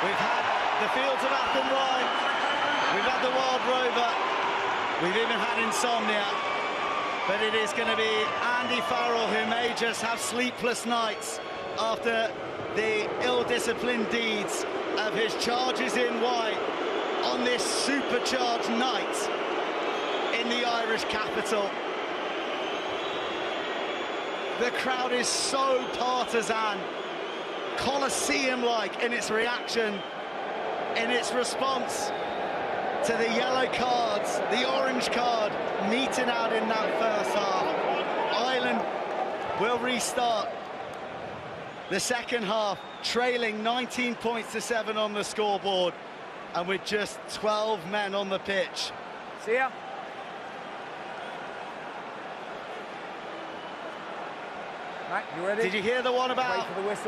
We've had the Fields of Athenry, we've had the Wild Rover, we've even had Insomnia, but it is going to be Andy Farrell who may just have sleepless nights after the ill-disciplined deeds of his charges in white on this supercharged night in the Irish capital. The crowd is so partisan, Colosseum-like in its reaction, in its response to the yellow cards, the orange card meting out in that first half. Ireland will restart the second half, trailing 19 points to 7 on the scoreboard, and with just 12 men on the pitch. See ya. Right, you ready? Did you hear the one about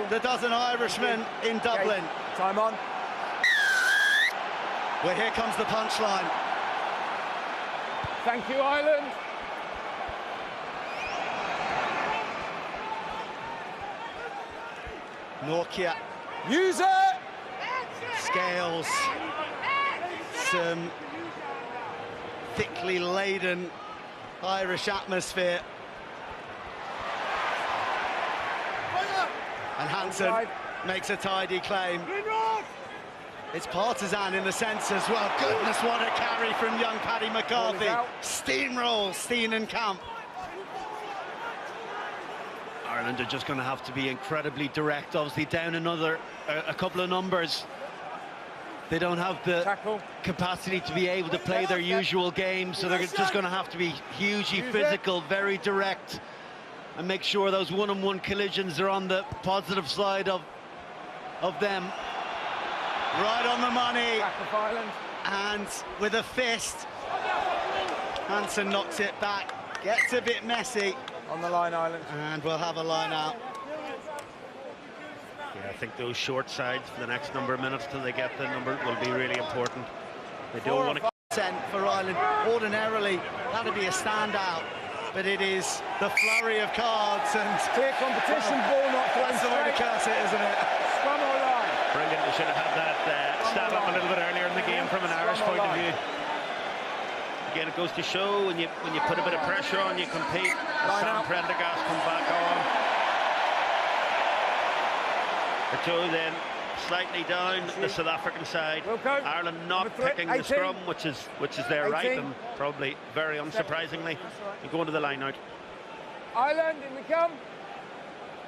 the dozen Irishmen in Dublin? Okay. Time on. Well, here comes the punchline. Thank you, Ireland. Norcia. Use it! Scales. Some thickly laden Irish atmosphere. And Hansen makes a tidy claim. It's partisan in the sense as well. Goodness, what a carry from young Paddy McCarthy. Steamroll Steenenkamp. Ireland are just going to have to be incredibly direct. Obviously down a couple of numbers. They don't have the capacity to be able to play their usual game, so they're just going to have to be hugely physical, very direct, and make sure those one-on-one collisions are on the positive side of them. Right on the money, and with a fist, Hansen knocks it back, gets a bit messy. On the line, Ireland. And we'll have a line out. Yeah, I think those short sides for the next number of minutes till they get the number will be really important. They don't want to... For Ireland, ordinarily, that'd be a standout, but it is the flurry of cards and... Clear competition, ball not thrown. That's the way to curse it, isn't it? Scrum or line? Brilliant, they should have had that stand up a little bit earlier in the game from an Irish point of view. Again, it goes to show when you put a bit of pressure on, you compete. Sam Prendergast come back on. Joe then slightly down the South African side. Ireland not picking the scrum, which is their right, and probably very unsurprisingly, you go into the line out. Ireland, in we come.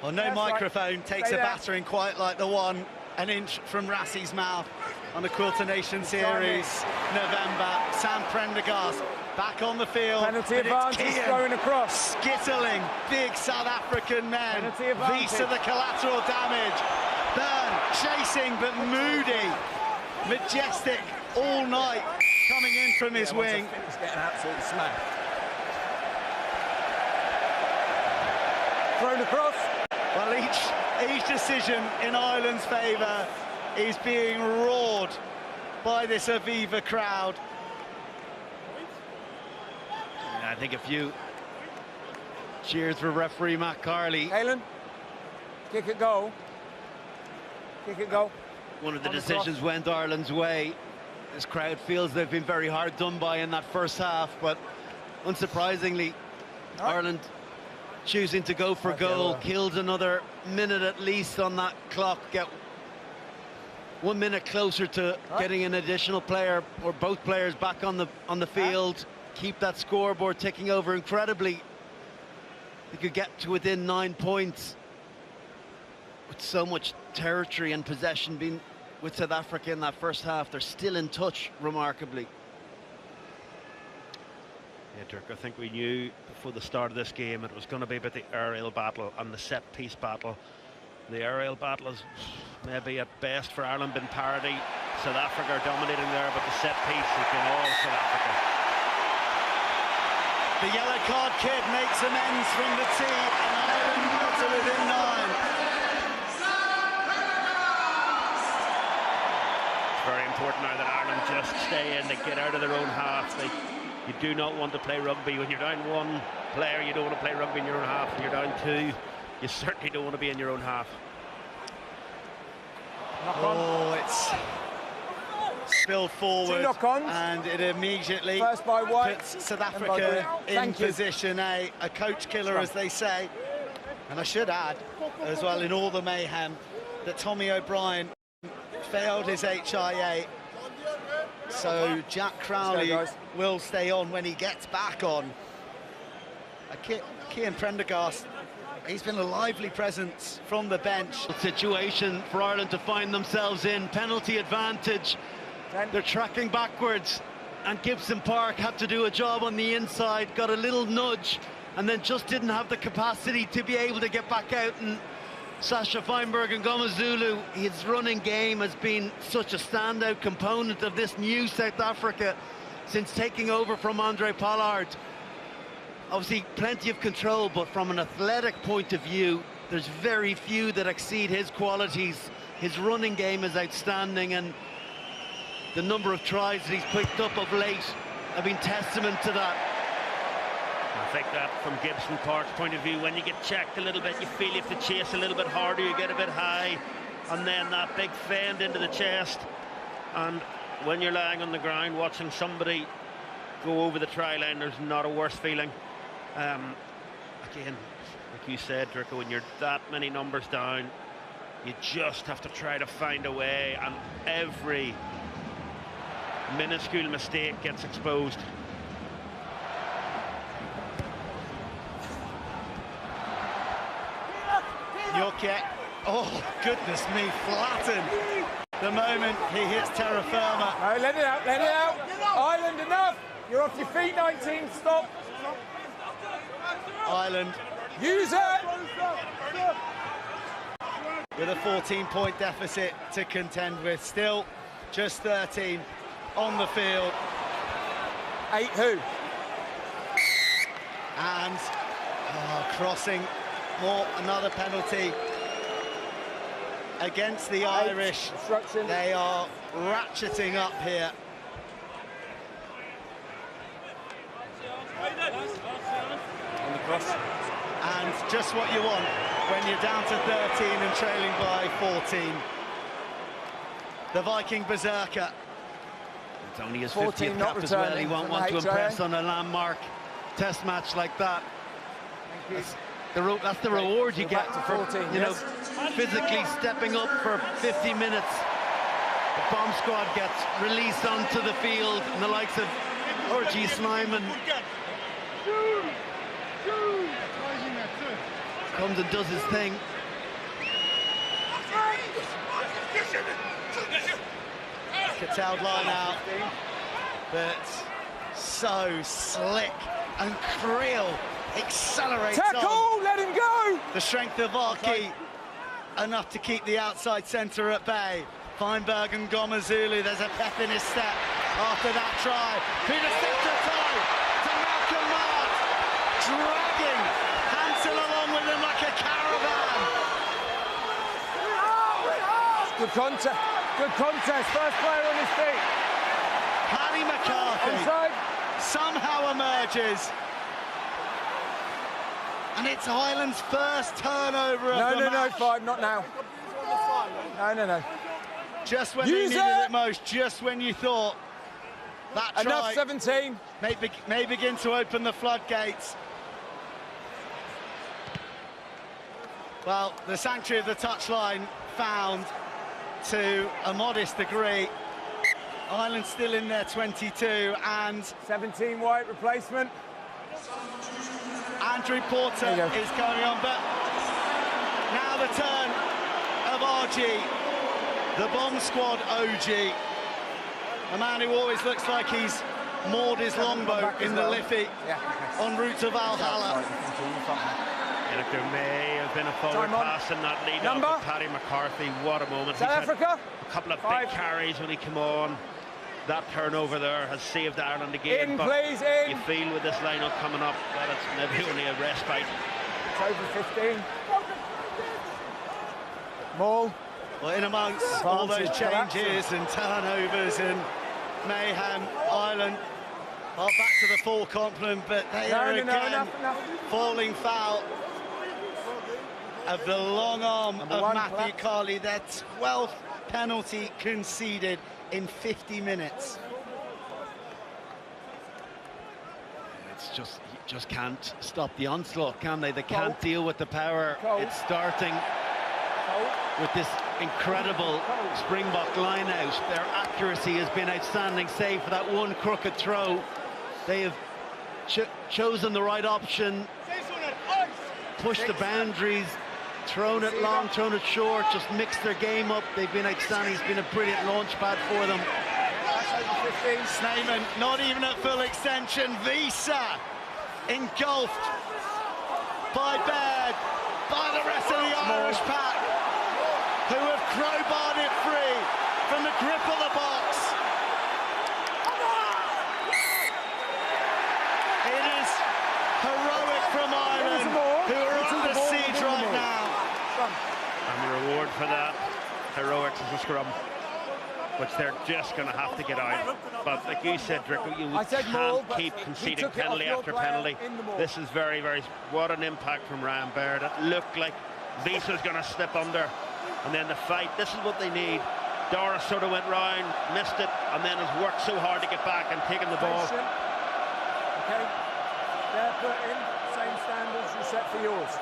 Well, no microphone takes a battering quite like the one an inch from Rassie's mouth on the Quilter Nation Series November. Sam Prendergast back on the field. Penalty advantage going across. Skittling big South African men. These are the collateral damage. Byrne chasing but moody. Majestic all night coming in from his wing. He's getting absolutely smashed. Thrown across. Well, each decision in Ireland's favour is being roared by this Aviva crowd. I think a few cheers for referee Matt Carley. Halen, kick it goal. Kick it goal. One of the decisions went Ireland's way. This crowd feels they've been very hard done by in that first half, but unsurprisingly, Ireland choosing to go for goal, killed another minute at least on that clock, get 1 minute closer to getting an additional player or both players back on the field, keep that scoreboard ticking over incredibly. They could get to within 9 points with so much territory and possession being with South Africa in that first half. They're still in touch remarkably. Yeah, Dirk, I think we knew before the start of this game it was going to be about the aerial battle and the set-piece battle. The aerial battle is maybe at best for Ireland been parity. South Africa are dominating there, but the set-piece has been all South Africa. The yellow card kid makes amends from the tee, and Ireland got to within 9. It's very important now that Ireland just stay in, they get out of their own half. You do not want to play rugby. When you're down one player, you don't want to play rugby in your own half. When you're down two, you certainly don't want to be in your own half. Oh, it's spilled forward, knock-ons. and it immediately First by White, puts South then by Africa Green. in Thank you. position A, a coach killer, as they say. And I should add, as well, in all the mayhem, that Tommy O'Brien failed his HIA. So Jack Crowley will stay on when he gets back on. Cian Prendergast, he's been a lively presence from the bench. Situation for Ireland to find themselves in, penalty advantage. They're tracking backwards, and Gibson Park had to do a job on the inside, got a little nudge, and then just didn't have the capacity to be able to get back out. And Sasha Feinberg and Ngomazulu, his running game has been such a standout component of this new South Africa since taking over from Andre Pollard. Obviously plenty of control, but from an athletic point of view, there's very few that exceed his qualities. His running game is outstanding, and the number of tries that he's picked up of late have been testament to that. I think that from Gibson Park's point of view, when you get checked a little bit, you feel you have to chase a little bit harder, you get a bit high, and then that big fend into the chest. And when you're lying on the ground watching somebody go over the try line, there's not a worse feeling. Again, like you said, Dricko, when you're that many numbers down, you just have to try to find a way, and every minuscule mistake gets exposed. Yorkie, oh goodness me, flattened the moment he hits terra firma. No, let it out, let it out. Ireland, enough. You're off your feet, 19, stop. Ireland Use it. with a 14-point deficit to contend with, still just 13 on the field. 8 who? And crossing, another penalty against the Irish. Obstruction. They are ratcheting up here. On the cross. And just what you want when you're down to 13 and trailing by 14. The Viking berserker. It's only his 14 50th not cap as well. He returning won't from want to the HIA. impress on a landmark test match like that. Thank That's the reward you Go get back to for 14, you know, yes. physically stepping up for 50 minutes. The bomb squad gets released onto the field, and the likes of R.G. Snyman comes and does his thing. Curtailed line out, but so slick, and Creel accelerates Tackle, on. let him go. The strength of Arki, enough to keep the outside centre at bay. Feinberg and Ngomazulu, there's a pep in his step after that try. Peter Sefton to Malcolm Mark, dragging Hansel along with him like a caravan. Good contest. Good contest. First player on his feet. Paddy McCarthy Onside. somehow emerges. And it's Ireland's first turnover of the match. 5, not now. No. Just when Use they needed it. it most, just when you thought that try Enough, 17. may begin to open the floodgates. Well, the sanctuary of the touchline found to a modest degree. Ireland still in their 22, and 17 White replacement. Andrew Porter is going on, but now the turn of RG, the bomb squad OG, a man who always looks like he's moored his longboat in the Liffey en route to Valhalla. Look, there may have been a forward pass in that lead up with Paddy McCarthy. What a moment. South Africa. A couple of big carries when he came on. That turnover there has saved Ireland again. In, but please, in. you feel with this lineup coming up that it's maybe only a respite. It's over 15. Maul. Well, in amongst all those changes and turnovers and mayhem, Ireland are back to the full complement, but they are again falling foul of the long arm of Matthew Carley, their 12th penalty conceded in 50 minutes. It's just, you just can't stop the onslaught, can they? They can't deal with the power. It's starting with this incredible Springbok line-out. Their accuracy has been outstanding, save for that one crooked throw. They have chosen the right option, pushed the boundaries, thrown it long, thrown it short, just mixed their game up. They've been outstanding. It's been a brilliant launch pad for them. Snyman not even at full extension. Visa engulfed by Baird, by the rest of the Irish pack, who have crowbarred it free from the grip of the box. It is heroic from Ireland, who are under siege right now. And the reward for that heroics is a scrum, which they're just going to have to get out. But like you said, Dricko, you can't keep conceding penalty after penalty. This is very, very... What an impact from Ryan Baird. It looked like Visa's going to slip under. And then the fight, this is what they need. Doris sort of went round, missed it, and then has worked so hard to get back and taken the ball. Okay, they're put in, same standards you set for yours.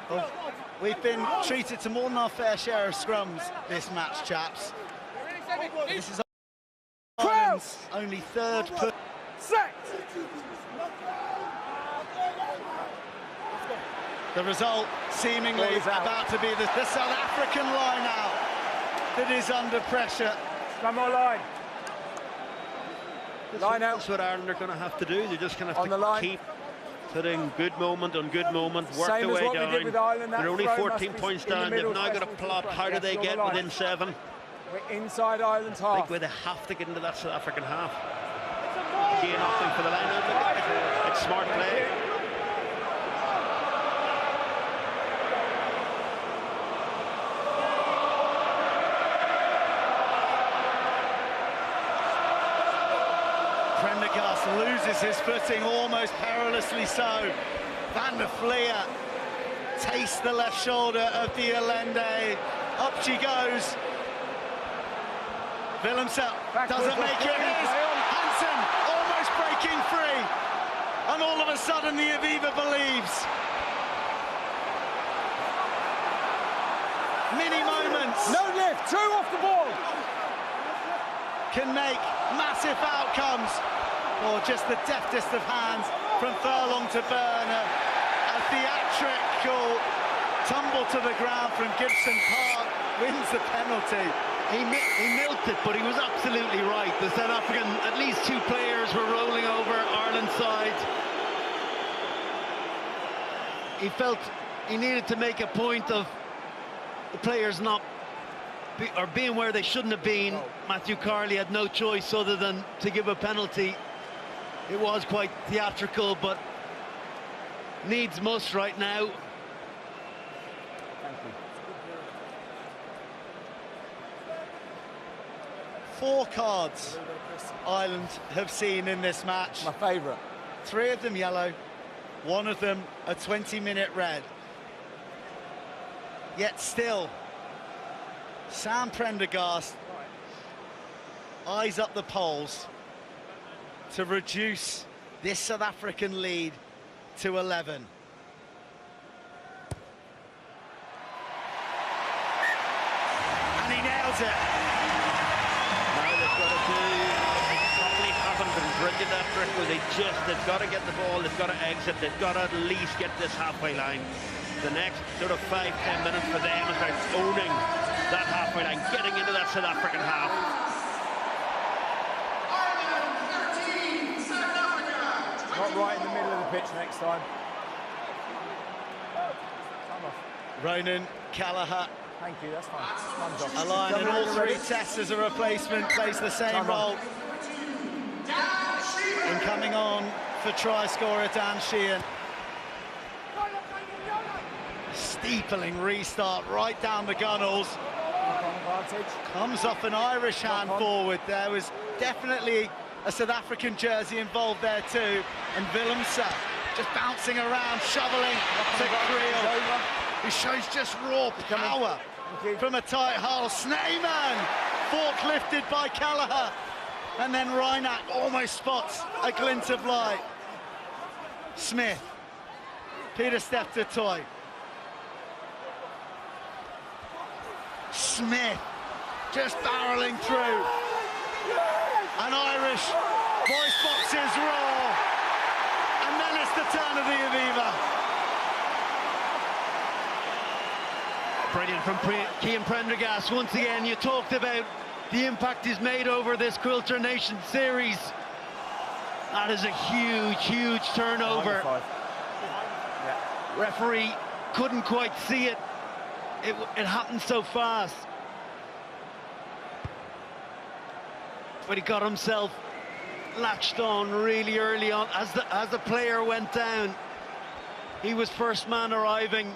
Well, we've been treated to more than our fair share of scrums this match, chaps. This is Ireland's only third put. The result seemingly about to be the South African line out that is under pressure. One more line. Line out. That's what Ireland are going to have to do. They're just going to have to keep putting good moment on good moment, work their way down. They're only 14 points down. They've now got to plot how do they get within 7. We're inside Ireland's half. I think where they have to get into that South African half. Again, opting for the line out. It's smart play. Prendergast loses his footing almost perilously so. Van der Fleer tastes the left shoulder of the Allende. Up she goes. Willemse doesn't make it. Hansen almost breaking free. And all of a sudden the Aviva believes. Mini moments. No lift, 2 off the ball. Can make massive outcomes. Or just the deftest of hands from Furlong to Burner. A theatrical tumble to the ground from Gibson Park wins the penalty. He milked it, but he was absolutely right. The South African, at least 2 players were rolling over Ireland's side. He felt he needed to make a point of the players not being where they shouldn't have been. Matthew Carley had no choice other than to give a penalty. It was quite theatrical, but needs must right now. Thank you. 4 cards Ireland have seen in this match. My favourite. 3 of them yellow, 1 of them a 20-minute red. Yet still, Sam Prendergast eyes up the polls to reduce this South African lead to 11. And he nails it. Now they've got to do, they probably haven't been brilliant at it. They've got to get the ball, they've got to exit, they've got to at least get this halfway line. The next sort of 5-10 minutes for them is about owning that halfway line, getting into that South African half. Not right in the middle of the pitch next time. Ronan Callagher. Thank you, that's fine. A line in all 3 tests as a replacement, plays the same role. And coming on for try scorer Dan Sheehan. Steepling restart right down the gunnels. Comes off an Irish hand forward. There was definitely a South African jersey involved there too. And Willemse just bouncing around, shoveling to Creel, who shows just raw power from a tight hull. Snyman, fork lifted by Kelleher. And then Reinach almost spots a glint of light. Smith, Pieter-Steph du Toit. Smith just barreling through. An Irish voice boxes roar. And then it's the turn of the Aviva. Brilliant from Cian Prendergast. Once again, you talked about the impact he's made over this Quilter Nation series. That is a huge, huge turnover. Referee couldn't quite see it. It happened so fast. But he got himself latched on really early on. As the player went down, he was first man arriving.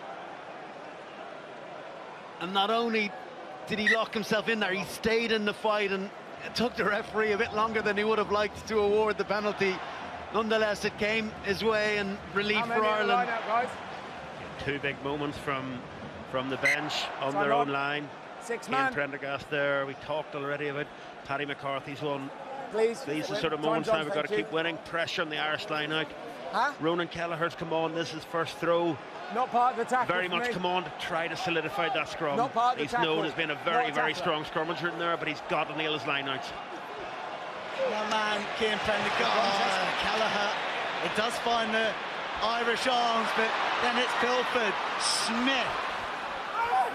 And not only did he lock himself in there, he stayed in the fight, and it took the referee a bit longer than he would have liked to award the penalty. Nonetheless, it came his way, and relief for Ireland. Two big moments from the bench on their own line. Six-man. Cian Prendergast there. We talked already about Paddy McCarthy's one. Please. These are sort of moments now we've got to keep winning. Pressure on the Irish line out. Ronan Kelleher's come on. This is first throw. Not part of the tackle. Very much come on to try to solidify that scrum. Not part of the He's tackle. known as being a very, very strong scrummager in there, but he's got to nail his line out. One man, Cian Prendergast, Kelleher. It does find the Irish arms, but then it's Pilford. Smith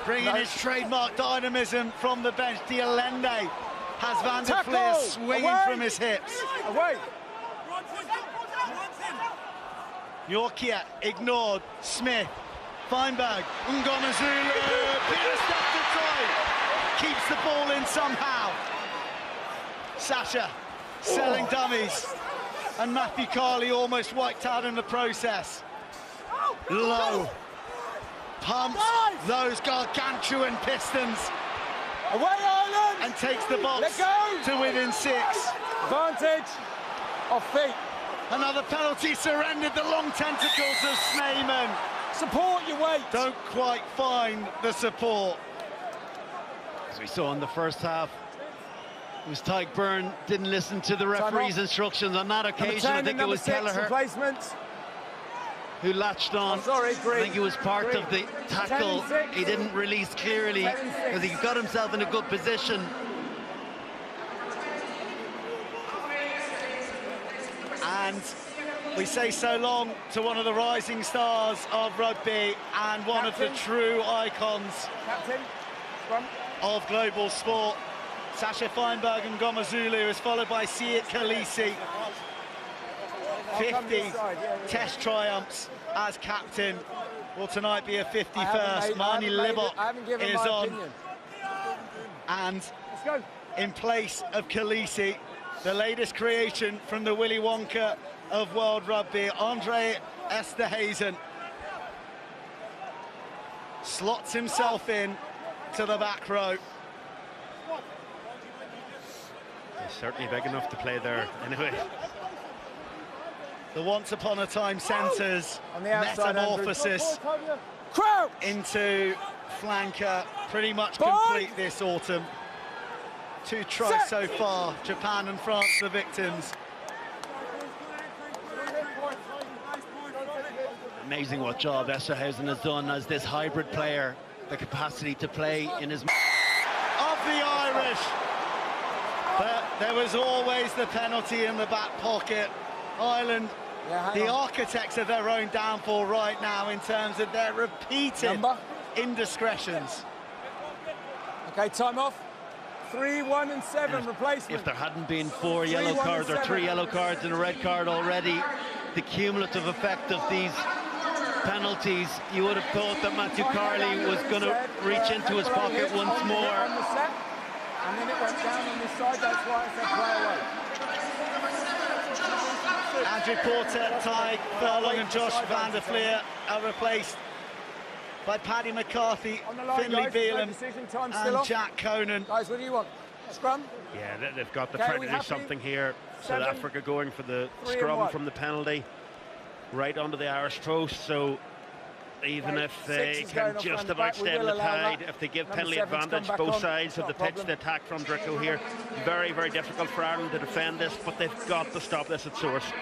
bringing his trademark dynamism from the bench. Dialende has Van der Fleer swinging from his hips. Away. Yorkia ignored. Smith, Feinberg, Ngomazulu, Pieter-Steph du Toit keeps the ball in somehow. Sasha selling dummies, and Matthew Carley almost wiped out in the process. Low pumps those gargantuan pistons. Away, Ireland! And takes the box to within 6. Advantage of feet. Another penalty surrendered, the long tentacles of Snyman. Support your weight. Don't quite find the support. As we saw in the first half, it was Tyke Byrne didn't listen to the referee's instructions on that occasion. I think it was Kelleher who latched on. I think he was part of the tackle. He didn't release clearly because he got himself in a good position. And we say so long to one of the rising stars of rugby and one of the true icons of global sport. Sasha Feinberg and Ngomazulu is followed by Siad Kolisi. 50 test triumphs as captain. Will tonight be a 51st. Marnie Libot is on. And in place of Kolisi, the latest creation from the Willy Wonka of world rugby, Andre Esterhuizen slots himself in to the back row. He's certainly big enough to play there anyway. The once upon a time centres metamorphosis into flanker pretty much complete this autumn. 2 tries so far, Japan and France the victims. Amazing what job Esterhuizen has done as this hybrid player, the capacity to play in his... Of the Irish, but there was always the penalty in the back pocket. Ireland, the architects of their own downfall right now in terms of their repeated indiscretions. Okay, time off. 3, 1 and 7 replacement. If there hadn't been 4 yellow cards or 3 yellow cards and a red card already, the cumulative effect of these penalties, you would have thought that Matthew Carley was going to reach into his pocket once more. And then it went down on this side, that's why I said play away. Andrew Porter, Tyke Furlong and Josh Van der Fleer are replaced by Paddy McCarthy, Finlay Bealham and Jack Conan. Guys, what do you want? Scrum. Yeah, they've got to Okay, try to we do happy? something here. 7, South Africa going for the 3 and scrum 1. from the penalty, right onto the Irish post. So even Okay, if 6 they is can going off just round the about back, we stem will the allow tide, that. if they give Number penalty 7's come advantage back both on, sides it's of not the a pitch problem. to attack from Dricko here, very, very difficult for Ireland to defend this, but they've got to stop this at source. Okay,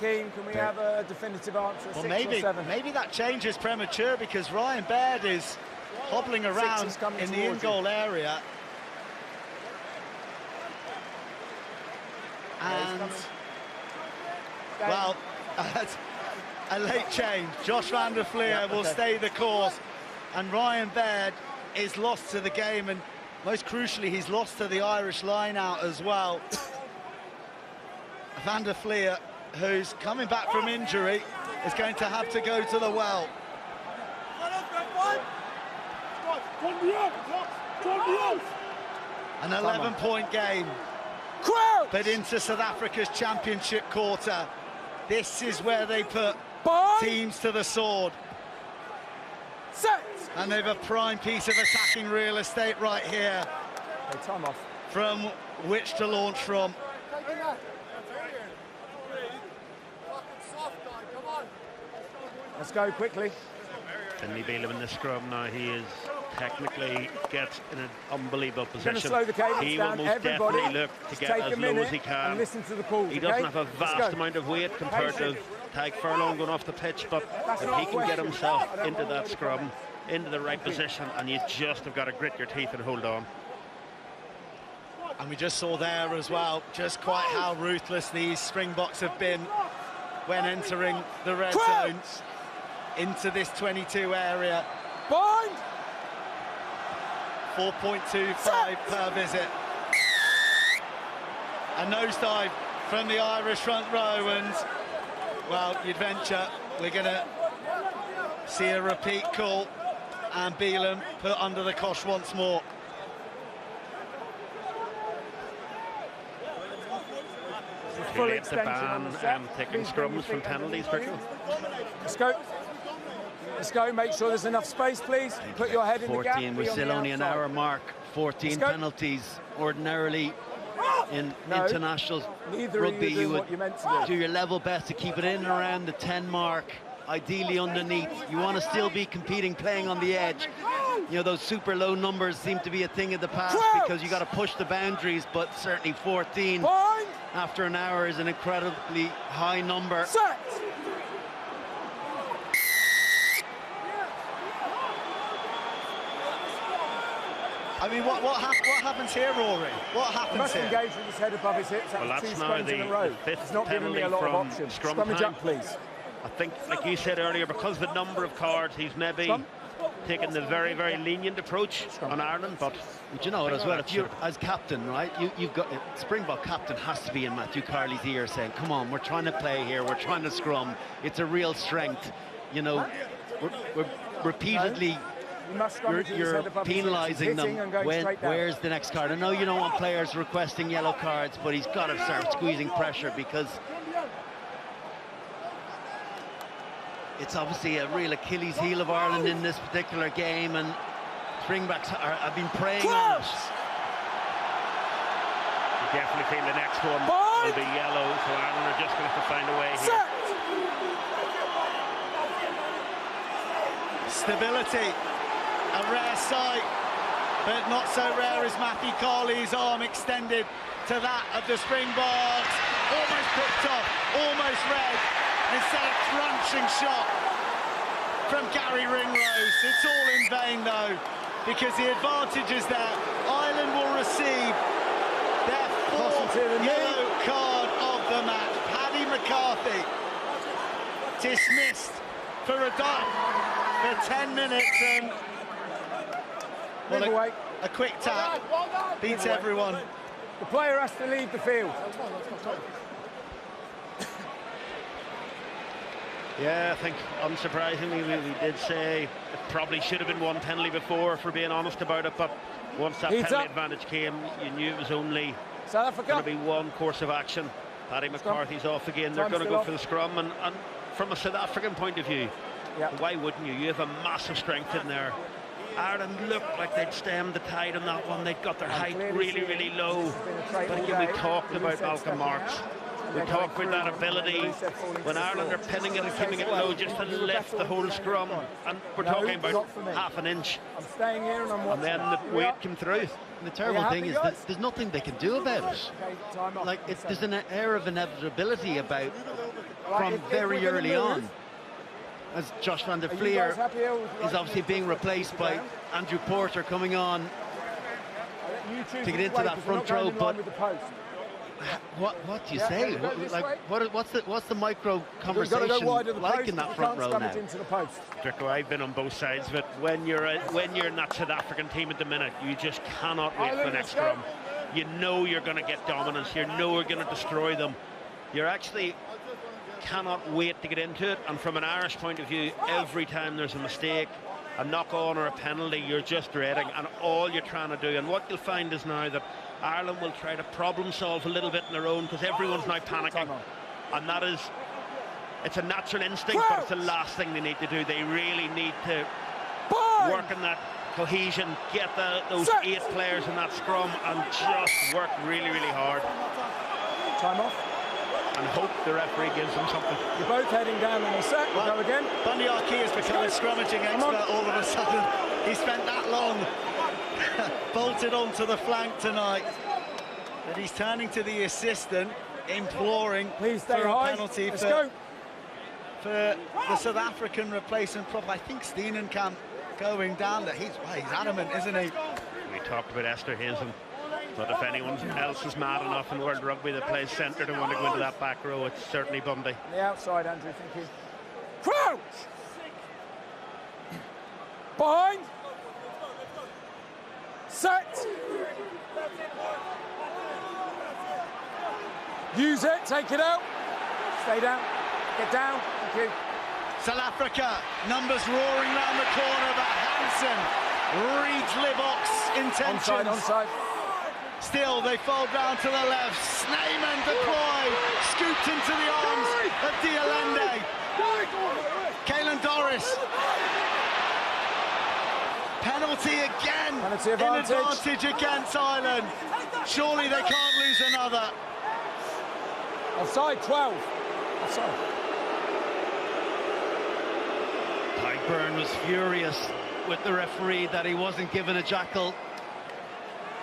hang on. Keane, can we have a definitive answer? Well, 6 or 7? maybe that change is premature because Ryan Baird is hobbling around is coming in the towards in-goal area. And, well, a late change. Josh van der Fleer will stay the course, and Ryan Baird is lost to the game, and most crucially, he's lost to the Irish line-out as well. Van der Fleer, who's coming back from injury, is going to have to go to the well. An 11-point game, but into South Africa's championship quarter. This is where they put teams to the sword. And they've a prime piece of attacking real estate right here Okay, time off. from which to launch from. Let's go quickly. Finlay Bealham in the scrum now, he is technically gets in an unbelievable We're going to position. slow the cadence He will down. most Everybody, definitely look to just get take as a low minute as he and can. listen to the calls. He doesn't okay? have a Let's vast go. amount of weight compared to Tadhg Furlong going off the pitch, but That's if not he a can get question. himself I don't into want that to scrum, comment. into the right position, and you just have got to grit your teeth and hold on. And we just saw there as well just quite how ruthless these Springboks have been when entering the red zone into this 22 area. Bind! 4.25 per visit. A nosedive from the Irish front row, and well, you'd venture we're going to see a repeat call and Bealham put under the cosh once more. Full Clearly it's a extension on ban the set. taking Please bring your scrums from feet penalties, underneath Dricko. you. Let's go. Let's go. Make sure there's enough space, please. Put your head in the gap. 14, we're be on still the only an outside. hour mark. 14 Let's go. penalties. Ordinarily in No, international neither are rugby you doing you would what you meant to do your level best to keep it in and around the 10 mark, ideally underneath. You want to still be competing, playing on the edge. You know, those super low numbers seem to be a thing of the past because you got to push the boundaries, but certainly 14 Bind! after an hour is an incredibly high number. Set! I mean, what happens here, Rory? What happens Must here? engage with his head above his hips. Well, That was that's 2 now scrums in a row. the fifth It's not giving me a penalty lot of from options. scrum Scrummage time. up, please. I think, like you said earlier, because the number of cards, he's maybe taken the very, very lenient approach on Ireland, but But you know what, as well, if you're as captain, right, you've got Springbok captain has to be in Matthew Carley's ear saying, come on, we're trying to play here, we're trying to scrum, it's a real strength. You know, we're repeatedly You must scrummage with his you're head above his hips. He's penalising them. hitting and going straight down. Where's the next card? I know you don't want players requesting yellow cards, but he's got to start squeezing pressure because it's obviously a real Achilles heel of Ireland in this particular game, and Springboks have been preying on it. you definitely feel the next one will be yellow, so Ireland are just going to have to find a way here. Set! Stability, a rare sight, but not so rare as Matthew Carley's arm extended to that of the Springboks. Almost picked off, almost red, instead of crunching shot from Gary Ringrose. It's all in vain though, because the advantage is there. Ireland will receive their 4th yellow card of the match. Paddy McCarthy dismissed for a dive for 10 minutes, and well, a quick tap beats everyone. The player has to leave the field. Yeah, I think unsurprisingly we did say it probably should have been one penalty before, for being honest about it, but once that Heats penalty up. advantage came, you knew it was only South going to Africa. be one course of action. Paddy McCarthy's off again. They're Time's going to still go off. for the scrum, and from a South African point of view, Yeah. why wouldn't you? You have a massive strength in there, Ireland looked like they'd stemmed the tide on that one. They'd got their height really, really low. But again, we talked about Malcolm Marks. We talked about that ability when Ireland are pinning it and keeping it low just to lift the whole scrum. And we're talking about half an inch. I'm staying here and I'm watching. And then the weight came through. And the terrible thing is that there's nothing they can do about it. Like, there's an air of inevitability about from very early on. As Josh van der Flier is obviously being replaced by Andrew Porter coming on to get into that front row, but what do you say? What's the micro conversation like in that front row now? Drico, I've been on both sides of it. When you're in that South African team at the minute, you just cannot wait for the next scrum. You know you're going to get dominance. You know you're going to destroy them. You're actually cannot wait to get into it. And from an Irish point of view, every time there's a mistake, a knock-on or a penalty, you're just dreading, and all you're trying to do. And what you'll find is now that Ireland will try to problem solve a little bit on their own because everyone's now panicking, and that is, it's a natural instinct, but it's the last thing they need to do. They really need to work on that cohesion, get those 8 players in that scrum and just work really, really hard. Time off. And hope the referee gives them something. You're both heading down in a sec. We'll go again. Bundy Aki has become a scrummaging expert all of a sudden. He spent that long bolted onto the flank tonight. But he's turning to the assistant, imploring for a penalty for the South African replacement prop. I think Steenenkamp going down there. He's adamant, isn't he? We talked about Esterhuizen. But if anyone else is mad enough in World Rugby that plays centre and want to go into that back row, it's certainly Bundy. On the outside, Andrew, thank you. Crouch! Behind! Set! Use it, take it out. Stay down, get down, thank you. South Africa, numbers roaring round the corner, but Hansen reads Libbok's intentions. Onside. Still, they fold round to the left. Snyman deployed, scooped into the arms of Dialende. Caelan Doris. Penalty again. Penalty advantage. In advantage against Ireland. Surely they can't lose another. Offside, 12. Offside. Tadhg Beirne was furious with the referee that he wasn't given a jackal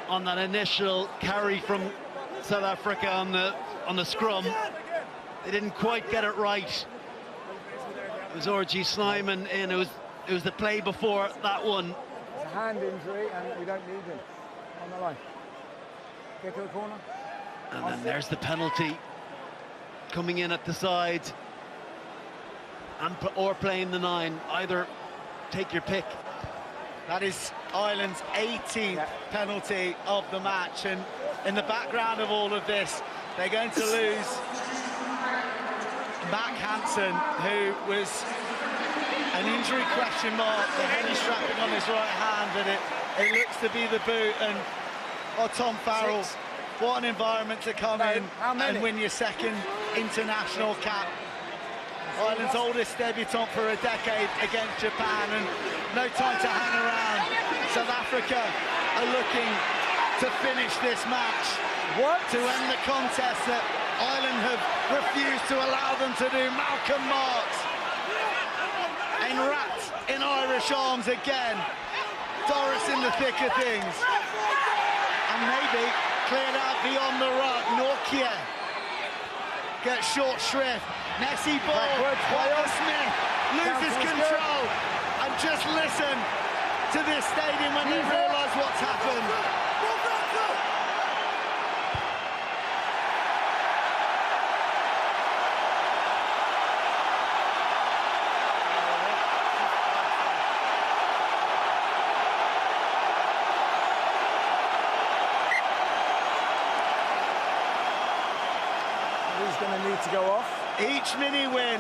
on that initial carry from South Africa on the scrum. They didn't quite get it right. It was R.G. Snyman in. It was the play before that one. It's a hand injury and we don't need him on the line. Get to the corner. And then there's the penalty coming in at the side, or playing the 9. Either take your pick. That is Ireland's 18th penalty of the match, and in the background of all of this, they're going to lose Mac Hansen, who was an injury question mark, the heavy strapping on his right hand, and it looks to be the boot. And Tom Farrell, what an environment to come in and win your second international cap. Ireland's oldest debutant for a decade against Japan, and no time to hang around. South Africa are looking to finish this match, to end the contest that Ireland have refused to allow them to do. Malcolm Marks enwrapped in Irish arms again. Doris in the thick of things, and maybe cleared out beyond the ruck. Nortje gets short shrift. Nessie ball, Walker Smith loses control, and just listen to this stadium when they realise what's happened. He's going to need to go off. Each mini win,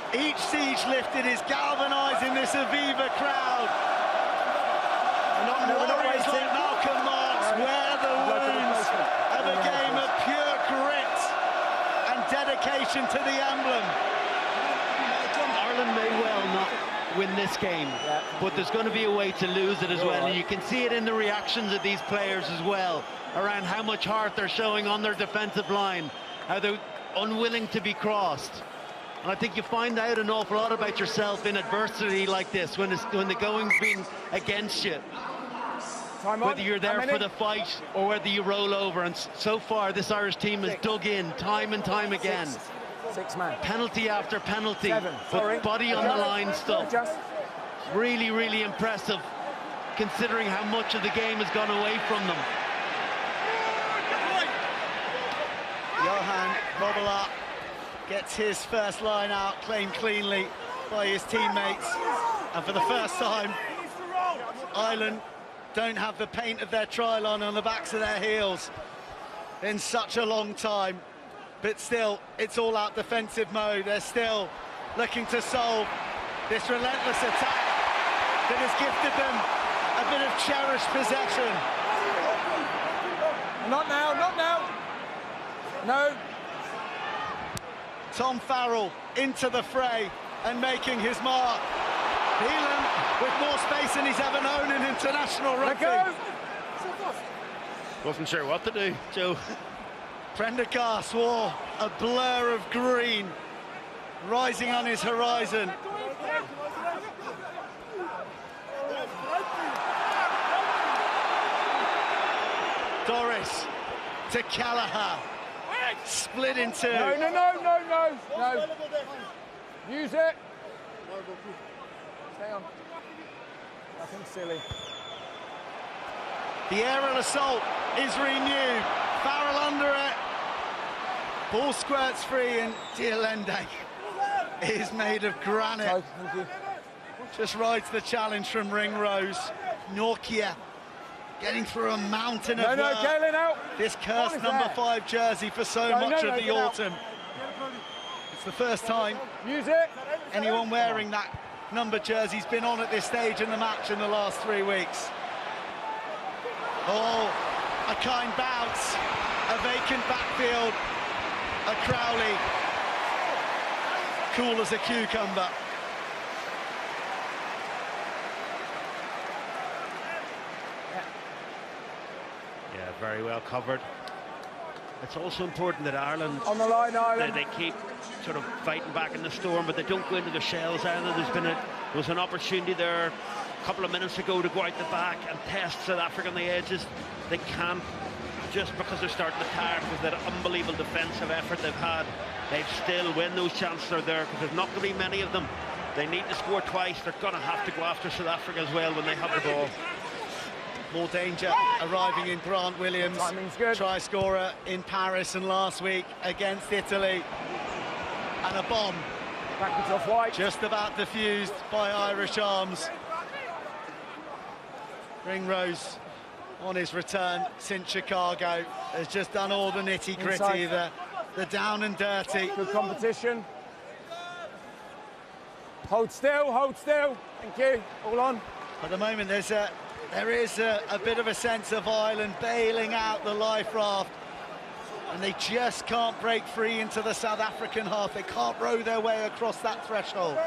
each siege lifted is galvanising this Aviva crowd. Warriors like Malcolm Marks wear the wounds of a game of pure grit and dedication to the emblem. Ireland may well not win this game, but there's going to be a way to lose it as well. And you can see it in the reactions of these players as well, around how much heart they're showing on their defensive line, how they're unwilling to be crossed. And I think you find out an awful lot about yourself in adversity like this, when the going's been against you. Whether you're there for the fight or whether you roll over. And so far, this Irish team has dug in time and time again. Six man. Penalty after penalty, Seven. but body on the line stuff. Really, really impressive, considering how much of the game has gone away from them. Johan Grobbelaar gets his first line out, claimed cleanly by his teammates. And for the first time, Ireland don't have the paint of their try line on the backs of their heels in such a long time. But still, it's all out defensive mode. They're still looking to solve this relentless attack that has gifted them a bit of cherished possession. Not now, not now. No. Tom Farrell into the fray and making his mark. Phelan with more space than he's ever known in international rugby. Wasn't sure what to do, Joe. Prendergast wore a blur of green rising on his horizon. Doris to Callagher, split in two. No. Use it. Stay on. Nothing silly. The aerial assault is renewed. Farrell under it. Ball squirts free, and Diolende is made of granite. Just rides the challenge from Ringrose. Norkia getting through a mountain of work. Kaelin out. This cursed number 5 jersey for so much of the autumn. It's the first time Use it. anyone wearing that number jersey's been on at this stage in the match in the last 3 weeks. Oh, a kind bounce, a vacant backfield, a Crowley, cool as a cucumber. Yeah, very well covered. It's also important that Ireland, On the line, Ireland. they keep sort of fighting back in the storm, but they don't go into their shells either. There was an opportunity there a couple of minutes ago to go out the back and test South Africa on the edges. They can't, just because they're starting to tire, because of that unbelievable defensive effort they've had. They still, when those chances are there, because there's not going to be many of them, they need to score twice. They're going to have to go after South Africa as well when they have the ball. More danger arriving in Grant Williams, try scorer in Paris and last week against Italy. And a bomb Backwards off White. just about diffused by Irish arms. Ringrose on his return since Chicago has just done all the nitty-gritty, the down and dirty. Good competition. Hold still. Thank you. All on. At the moment, there is a bit of a sense of Ireland bailing out the life raft, and they just can't break free into the South African half. They can't row their way across that threshold.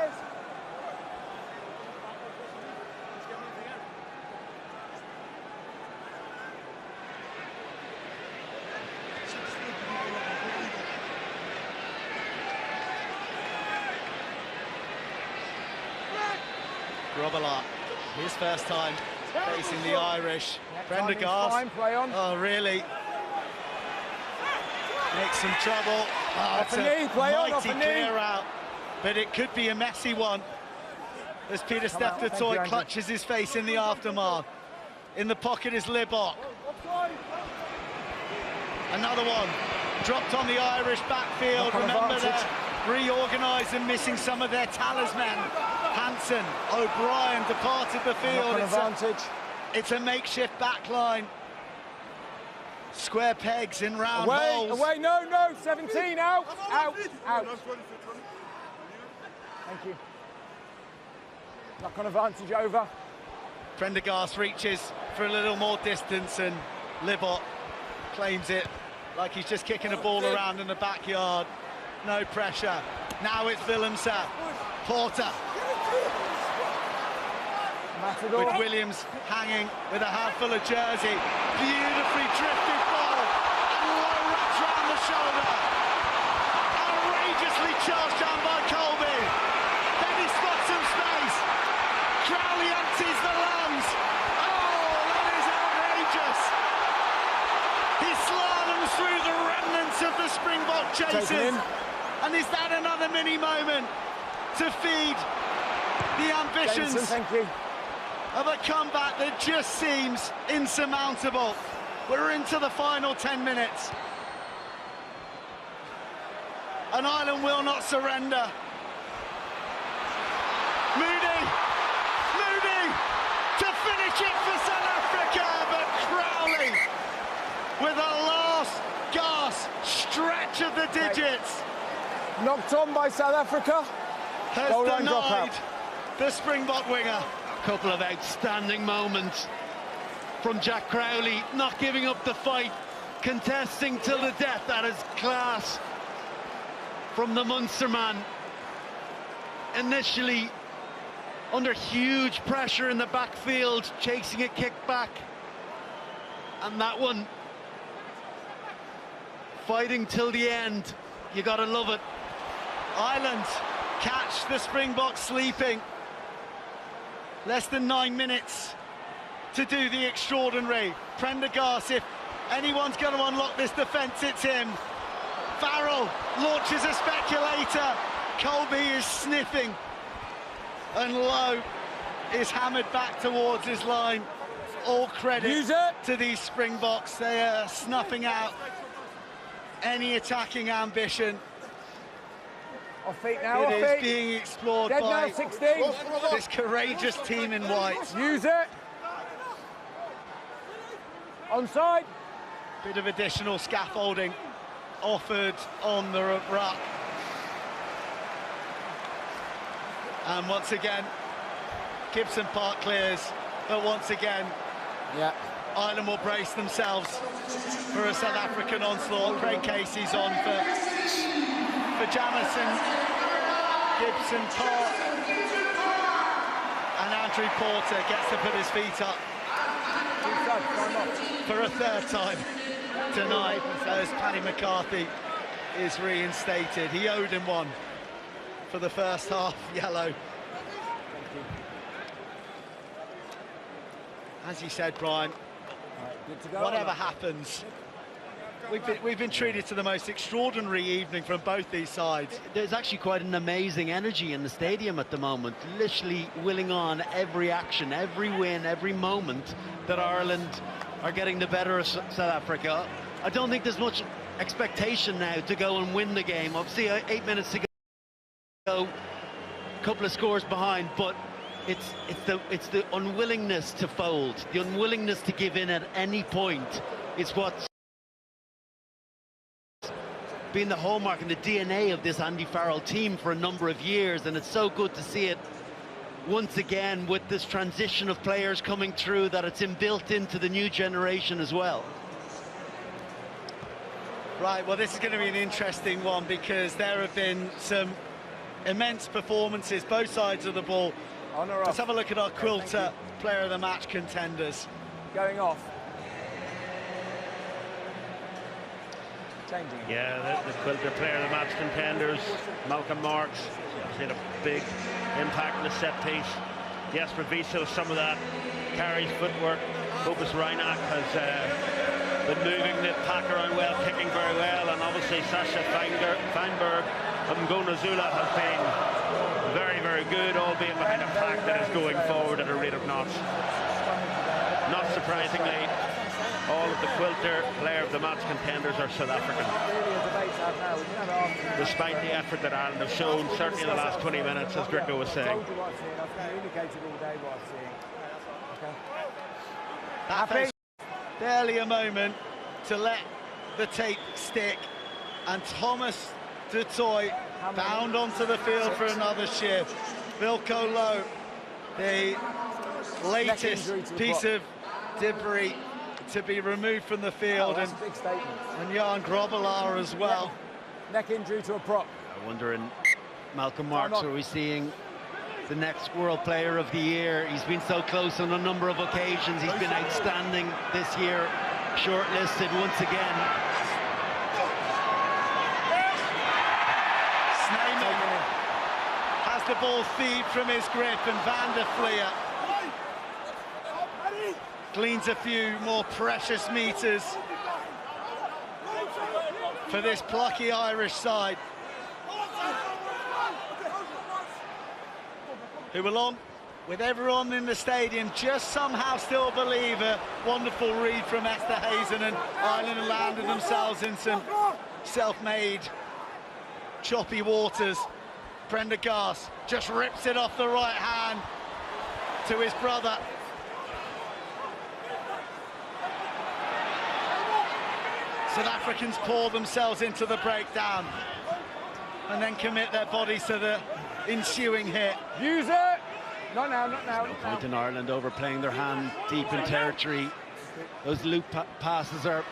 Grobbelaar, his first time facing the Irish. Prendergast, Play on. oh really? Makes some trouble. Oh, it's Off a knee, play on, off mighty a knee. clear out, but it could be a messy one as Peter Come out, thank you, Steph-Toy Andrew. clutches his face in the aftermath. In the pocket is Libbok. Another one dropped on the Irish backfield. Knock on Remember, advantage. they're reorganised and missing some of their talisman. Hansen, O'Brien departed the field. Knock on advantage. It's a makeshift back line. Square pegs in round holes. Away, no, 17, out. Thank you. Knock on advantage over. Prendergast reaches for a little more distance, and Libbok claims it like he's just kicking a ball around in the backyard. No pressure. Now it's Willemse. Porter. Matador. with Williams hanging with a handful of jersey. Beautifully drifted ball, and low wraps round the shoulder. Outrageously charged down by Colby. Then he spots some space. Crowley empties the lungs. Oh, that is outrageous. He slaloms through the remnants of the Springbok chasers. And is that another mini moment to feed the ambitions Jameson, thank you. of a comeback that just seems insurmountable? We're into the final 10 minutes. And Ireland will not surrender. Moody to finish it for South Africa, but Crowley with a last gasp stretch of the digits Knocked on by South Africa. has Goal line denied dropout. the Springbok winger. A couple of outstanding moments from Jack Crowley, not giving up the fight, contesting till the death. That is class from the Munster man. Initially under huge pressure in the backfield, chasing a kick back, and that one fighting till the end. You gotta love it. Ireland catch the Springboks sleeping. Less than 9 minutes to do the extraordinary. Prendergast, if anyone's going to unlock this defence, it's him. Farrell launches a speculator. Colby is sniffing. And Lowe is hammered back towards his line. All credit to these Springboks. They are snuffing out any attacking ambition. Off feet now, It off is feet. being explored Dead by now, 16. this courageous team in white. Use it. Onside. Bit of additional scaffolding offered on the ruck. And once again, Gibson Park clears, but once again, Yeah. Ireland will brace themselves for a South African onslaught. Craig Casey's on for Jamison, Gibson Park, and Andrew Porter gets to put his feet up for a third time tonight as Paddy McCarthy is reinstated. He owed him one for the first half, yellow. As you said, Brian, Good to go. whatever happens, we've been treated to the most extraordinary evening from both these sides. There's actually quite an amazing energy in the stadium at the moment, literally willing on every action, every win, every moment that Ireland are getting the better of South Africa. I don't think there's much expectation now to go and win the game. Obviously 8 minutes to go, a couple of scores behind, but it's the unwillingness to fold, the unwillingness to give in at any point. It's what's been the hallmark and the DNA of this Andy Farrell team for a number of years, and it's so good to see it once again with this transition of players coming through, that it's inbuilt into the new generation as well. Right, well, this is going to be an interesting one because there have been some immense performances, both sides of the ball. On or Let's off. have a look at our Quilter player of the match contenders. Going off. Changing. Yeah, the Quilter player of the match contenders, Malcolm Marx, has had a big impact in the set piece. Jesper Wiese, some of that carries footwork. Cobus Reinach has been moving the pack around well, kicking very well, and obviously Sasha Feinberg of Ngona Zulu has been very, very good, albeit behind a pack that is going forward at a rate of knots. Not surprisingly, all of the Quilter player of the match contenders are South African. Despite the effort that Ireland have shown, certainly in the last 20 minutes, as Gricko was saying. That was barely a moment to let the tape stick, and Thomas du Toit bound onto the field for another shift. Wilco Lowe, the latest piece of debris to be removed from the field, and Jan Grobbelaar as well. Neck injury to a prop. I wonder in Malcolm Marx, are we seeing the next World Player of the Year. He's been so close on a number of occasions. He's been outstanding this year, shortlisted once again. Snyman has the ball thieved from his grip, and Van der Fleer gleans a few more precious meters for this plucky Irish side, who, along with everyone in the stadium, just somehow still believe a wonderful read from Esterhuizen, and Ireland landed themselves in some self-made choppy waters. Prendergast just rips it off the right hand to his brother. South Africans pour themselves into the breakdown and then commit their bodies to the ensuing hit. Use it! Not now, not now. No point in Ireland overplaying their hand deep in territory. Those loop passes are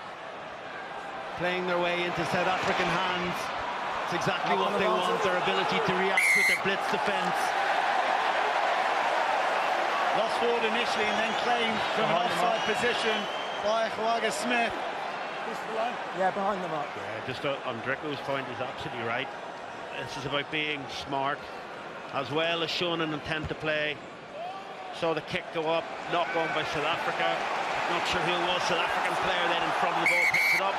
playing their way into South African hands. It's exactly what they want, their ability to react with their blitz defence. Lost forward initially and then claimed from an offside position by Khwaga Smith. Yeah, behind the mark. Yeah, just on Dricko's point, he's absolutely right. This is about being smart, as well as showing an intent to play. Saw the kick go up, knock on by South Africa. Not sure who it was. South African player then in front of the ball picks it up,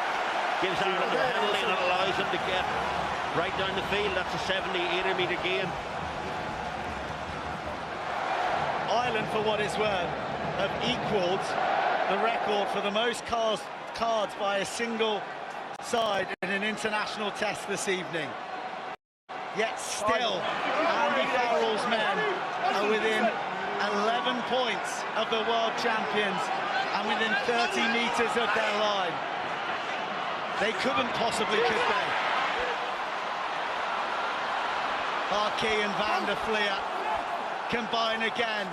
gives Ireland a penalty, and it allows them to get right down the field. That's a 70-80 metre gain. Ireland, for what it's worth, have equalled the record for the most cards by a single side in an international test this evening. Yet still, Andy Farrell's men are within 11 points of the world champions and within 30 metres of their line. They couldn't possibly, could they? Harkey and Van der Fleer combine again.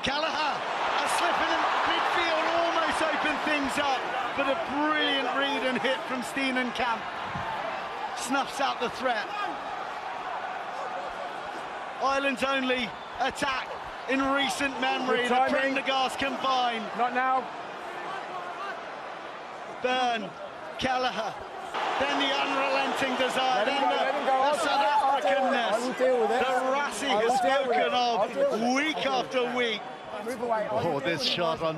Kelleher, a slip in midfield, almost opened things up, but a brilliant read and hit from Steenenkamp snuffs out the threat. Ireland's only attack in recent memory. The Prendergast combine. Not now. Byrne, Kelleher, then the unrelenting desire, then the South Africanness, the Rassie has spoken of week after week. Oh, this shot on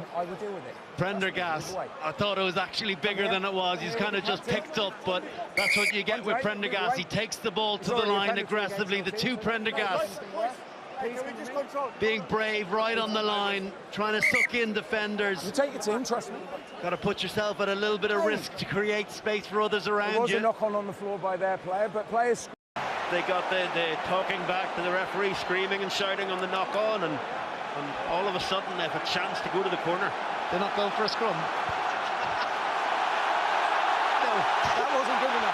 Prendergast. I thought it was actually bigger than it was. He's kind of just picked up, but that's what you get with Prendergast. He takes the ball to the line aggressively. The two Prendergasts being brave right on the line, trying to suck in defenders. You take your team, trust me. Got to put yourself at a little bit of risk to create space for others around you. There was a knock on the floor by their player, but players... They got the talking back to the referee, screaming and shouting on the knock-on, and all of a sudden they have a chance to go to the corner. They're not going for a scrum. No, that wasn't good enough.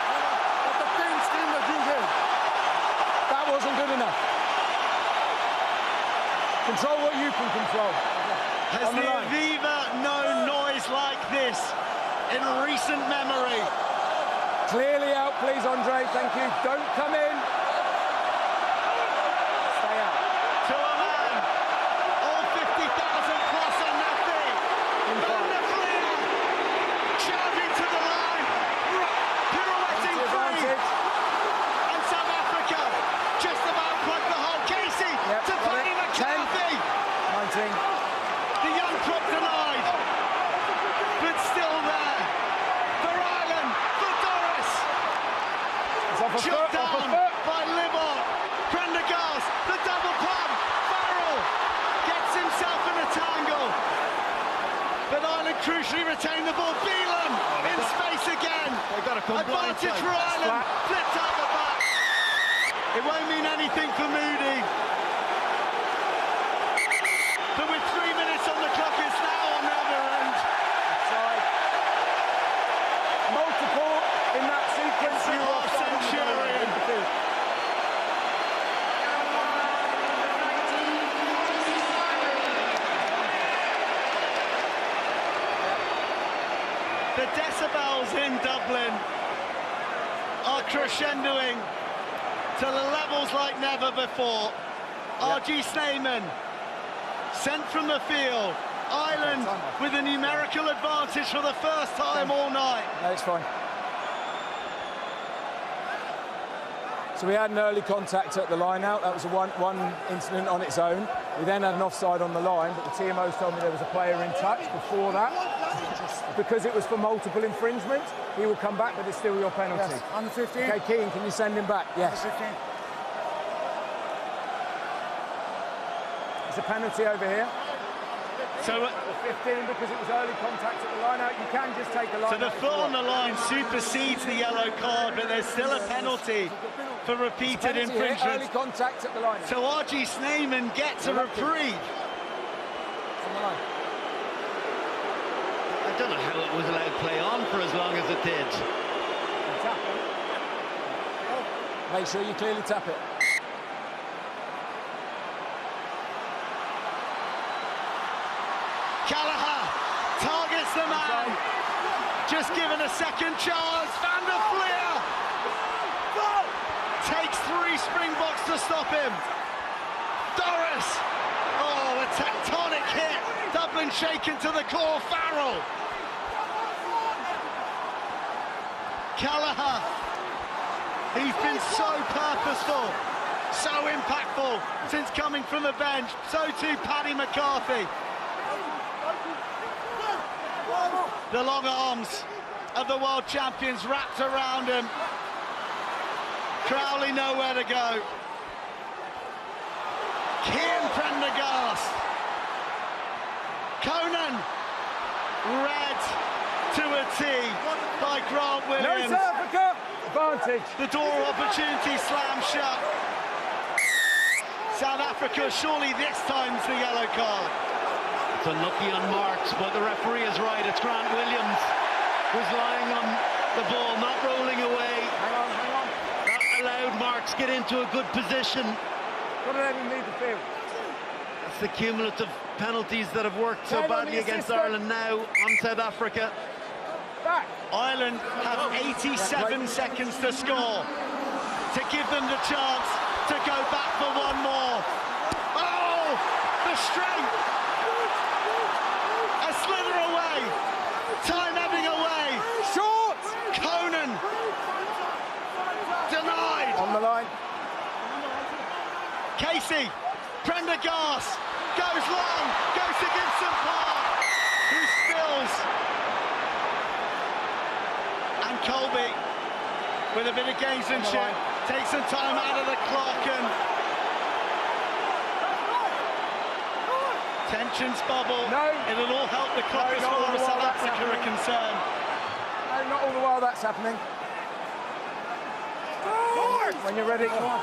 But the thing's team that you did. That wasn't good enough. Control what you can control. Has the Aviva known noise like this in recent memory? Clearly out, please, Andre. Thank you. Don't come in. Stay out. To a man, all 50,000 plus on their feet. Van der Fleer, charging to the line, pirouetting free. And South Africa just about plugged the hole. Casey to Paddy McCarthy. 19. The young prop denied, but still there. For Ireland, for Doris. Shot down by Libor. Prendergast, the double pump. Farrell gets himself in a tangle. But Ireland crucially retain the ball. Beelan in space again. Advantage for Ireland. Flipped out the back. It won't mean anything for Moody. But with 3 minutes on the clock, it's now or never. And multiple in that sequence. It's a half century. The decibels in Dublin are crescendoing to the levels like never before. R.G. Snyman sent from the field. Ireland with a numerical advantage for the first time all night. No, it's fine. So we had an early contact at the line out. That was one incident on its own. We then had an offside on the line, but the TMOs told me there was a player in touch before that. Because it was for multiple infringement, he will come back, but it's still your penalty. Yes, on the 15. Okay, Keane, can you send him back? Yes. 15. It's a penalty over here. So, The 15, because it was early contact at the line out. You can just take a line so the out if foot you on want. the line supersedes the yellow card, but there's still a penalty for repeated Penalty here, infringement. early contact at the line out. So R.G. Snyman gets a reprieve. On the line. I don't know how it was allowed to play on for as long as it did. Tap it. Make sure you clearly tap it. Callagher targets the man. Just given a second chance. Van der Fleer takes 3 Springboks to stop him. Doris. Oh, a tectonic hit. Dublin shaken to the core. Farrell. Callagher. He's been so purposeful, so impactful since coming from the bench. So too Paddy McCarthy. The long arms of the world champions wrapped around him. Crowley nowhere to go. Cian Prendergast. Conan read to a T by Grant No, Williams. South Africa. Advantage. The door opportunity slammed shut. South Africa, surely this time's the yellow card. It's unlucky on Marks, but the referee is right. It's Grant Williams who's lying on the ball, not rolling away. Hang on. That allowed Marks get into a good position. Got to let him lead the field. It's the cumulative penalties that have worked so Ten on badly the against assistant. Ireland now on South Africa. Back. Ireland have 87 seconds to score to give them the chance to go back for one more. Oh, the strength! A slither away, time ebbing away. Short. Conan denied. On the line. Casey, Prendergast goes long, goes to Gibson Park, who spills. And Colby, with a bit of gamesmanship, takes some time out of the clock, and tensions bubble. No. It'll all help the clock No, as not far all as the South while that's Africa are happening. concerned. No, not all the while that's happening. When you're ready, come on.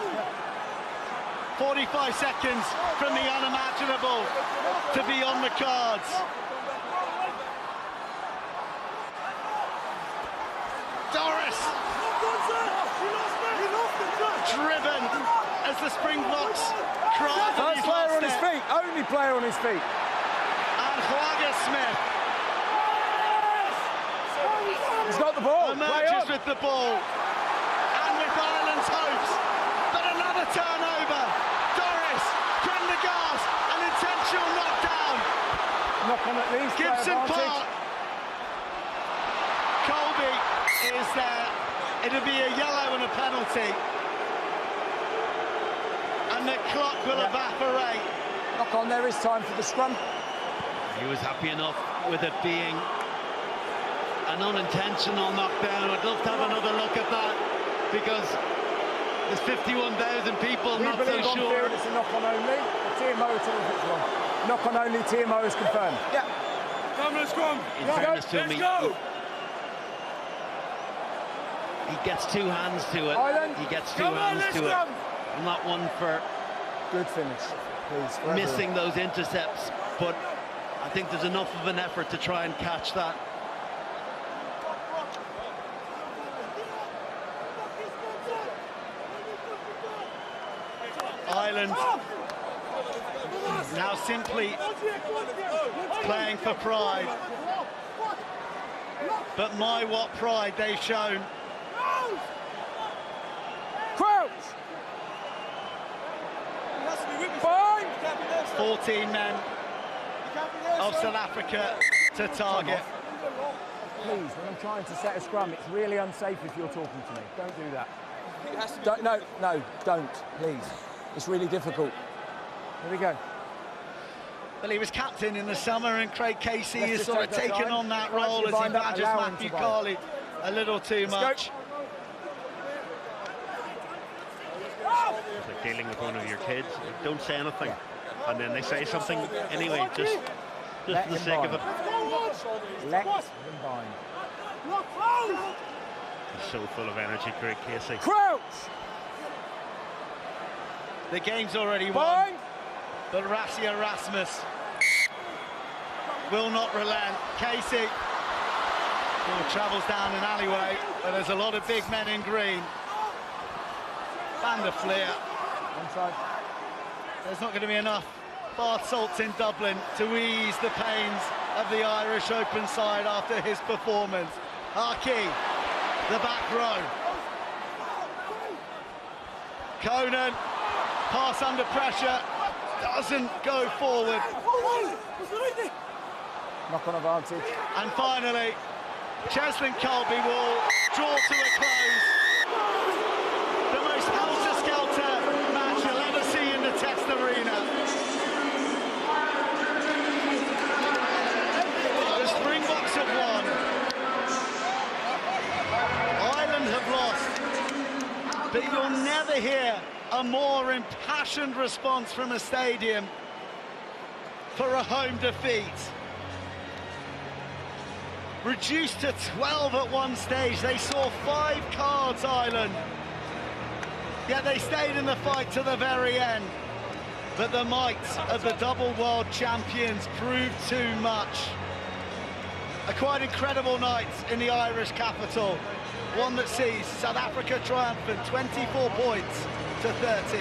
45 seconds from the unimaginable to be on the cards. Doris, driven as the Springboks cry that First he's player lost on his it. feet. Only player on his feet. And Hwaga Smith He's got the ball. Play emerges on. with the ball. And with Ireland's hopes, but another turnover. Doris, Prendergast, an intentional knockdown. Knock on at least. play Gibson advantage. Park. Colby is there. It'll be a yellow and a penalty. And the clock will evaporate. Knock on, there is time for the scrum. He was happy enough with it being an unintentional knockdown. I'd love to have another look at that, because there's 51,000 people We not so believe on sure. field it's a knock on only. The TMO tells us it's wrong. Knock on only, TMO is confirmed. Yeah. In fairness to him, he gets 2 hands to it. Ireland. He gets 2 hands to it. I'm not one for Good finish, please. for missing those intercepts, but I think there's enough of an effort to try and catch that. Ireland now simply playing for pride. But my, what pride they've shown. Crouch! Fine. 14 men of South Africa to target. Please, when I'm trying to set a scrum, it's really unsafe if you're talking to me. Don't do that. Don't, no, don't, please. It's really difficult. Here we go. Well, he was captain in the summer, and Craig Casey Let's has just sort of take that taken time. on that Right, role you as he bind up, badgers allow him Matthew to bind. Carley a little too Let's go. much. It's like dealing with one of your kids. Don't say anything, and then they say something anyway, just Let for the him sake of bind. it. Let him bind. He's so full of energy, Craig Casey. Crouch! The game's already won, Bind! but Rassie Erasmus will not relent. Casey travels down an alleyway, but there's a lot of big men in green. Van der Fleer. Inside. There's not going to be enough bath salts in Dublin to ease the pains of the Irish Open side after his performance. Harkey, the back row. Conan, pass under pressure, doesn't go forward. Knock on advantage. And finally, Cheslin Colby will draw to a close. The most helter-skelter match you'll ever see in the Test Arena. The Springboks have won. Ireland have lost. But you'll never hear a more impassioned response from a stadium for a home defeat. Reduced to 12 at one stage. They saw 5 cards, Ireland. Yet they stayed in the fight to the very end. But the might of the double world champions proved too much. A quite incredible night in the Irish capital. One that sees South Africa triumphant 24 points to 13.